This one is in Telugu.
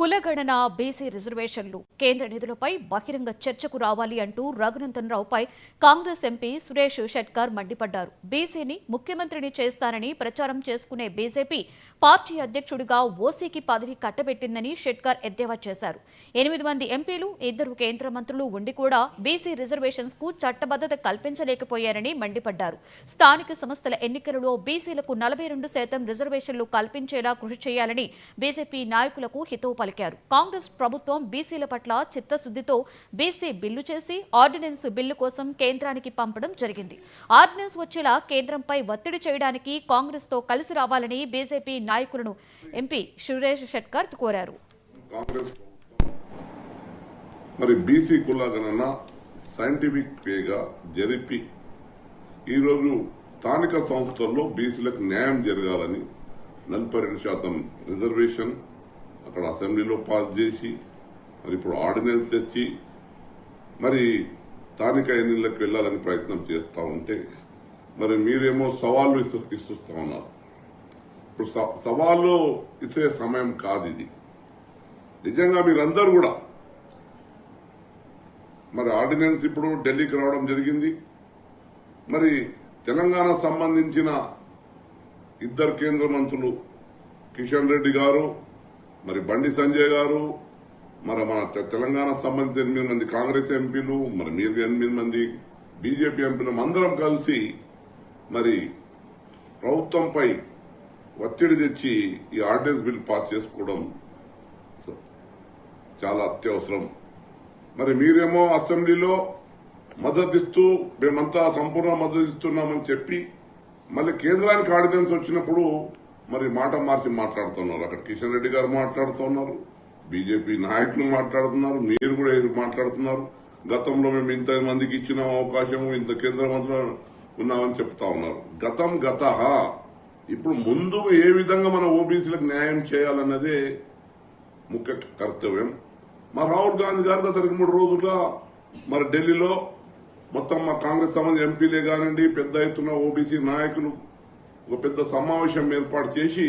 కులగణన బీసీ రిజర్వేషన్లు కేంద్ర నిధులపై బహిరంగ చర్చకు రావాలి అంటూ రఘునందన్ రావుపై కాంగ్రెస్ ఎంపీ సురేష్ షెట్కర్ మండిపడ్డారు. బీసీని ముఖ్యమంత్రిని చేస్తానని ప్రచారం చేసుకునే బీజేపీ పార్టీ అధ్యక్షుడిగా ఓసీకి పదవి కట్టబెట్టిందని షెట్కర్ ఎద్దేవా చేశారు. 8 మంది ఎంపీలు 2 కేంద్ర మంత్రులు ఉండి కూడా బీసీ రిజర్వేషన్స్ కు చట్టబద్దత కల్పించలేకపోయారని మండిపడ్డారు. స్థానిక సంస్థల ఎన్నికలలో బీసీలకు 42% రిజర్వేషన్లు కల్పించేలా కృషి చేయాలని బీజేపీ నాయకులకు హితవు పలికారు. కాంగ్రెస్ ప్రభుత్వం బీసీల పట్ల చిత్తశుద్దితో బీసీ బిల్లు చేసి ఆర్డినెన్స్ బిల్లు కోసం కేంద్రానికి పంపడం జరిగింది. ఆర్డినెన్స్ వచ్చేలా కేంద్రంపై ఒత్తిడి చేయడానికి కాంగ్రెస్ తో కలిసి రావాలని బీజేపీ నాయకులను ఎంపీ సురేష్ షెట్కర్ కోరారు. మరి బీసీ కులగణన సైంటిఫిక్ వేగా జరిపి ఈరోజు స్థానిక సంస్థల్లో బీసీలకు న్యాయం జరగాలని 42% రిజర్వేషన్ అక్కడ అసెంబ్లీలో పాస్ చేసి మరి ఇప్పుడు ఆర్డినెన్స్ తెచ్చి మరి స్థానిక ఎన్నికలకు వెళ్లాలని ప్రయత్నం చేస్తా ఉంటే మరి మీరేమో సవాళ్లు ఇస్తుస్తా ఉన్నారు. ఇప్పుడు సవాళ్లు ఇచ్చే సమయం కాదు ఇది. నిజంగా మీరందరూ కూడా మరి ఆర్డినెన్స్ ఇప్పుడు ఢిల్లీకి రావడం జరిగింది. మరి తెలంగాణ సంబంధించిన 2 కేంద్ర మంత్రులు కిషన్ రెడ్డి గారు మరి బండి సంజయ్ గారు మరి మన తెలంగాణ సంబంధించిన 8 మంది కాంగ్రెస్ ఎంపీలు మరి మీరు 8 మంది బీజేపీ ఎంపీలు అందరం కలిసి మరి ప్రభుత్వంపై ఒత్తిడి తెచ్చి ఈ ఆర్డినెన్స్ బిల్ పాస్ చేసుకోవడం చాలా అత్యవసరం. మరి మీరేమో అసెంబ్లీలో మద్దతిస్తూ మేమంతా సంపూర్ణ మద్దతిస్తున్నామని చెప్పి మళ్ళీ కేంద్రానికి ఆర్డినెన్స్ వచ్చినప్పుడు మరి మాట మార్చి మాట్లాడుతున్నారు. అక్కడ కిషన్ రెడ్డి గారు మాట్లాడుతున్నారు, బీజేపీ నాయకులు మాట్లాడుతున్నారు, మీరు కూడా మాట్లాడుతున్నారు. గతంలో మేము ఇంతమందికి ఇచ్చిన అవకాశం ఇంత కేంద్ర మంత్రులు ఉన్నామని చెప్తా ఉన్నారు. గతం గతః. ఇప్పుడు ముందు ఏ విధంగా మన ఓబీసీలకు న్యాయం చేయాలన్నదే ముఖ్య కర్తవ్యం. మా రాహుల్ గాంధీ గారు గత 2-3 రోజులుగా మరి ఢిల్లీలో మొత్తం మా కాంగ్రెస్ సంబంధించిన ఎంపీలే కానివ్వండి పెద్ద ఎత్తున ఓబీసీ నాయకులు ఒక పెద్ద సమావేశం ఏర్పాటు చేసి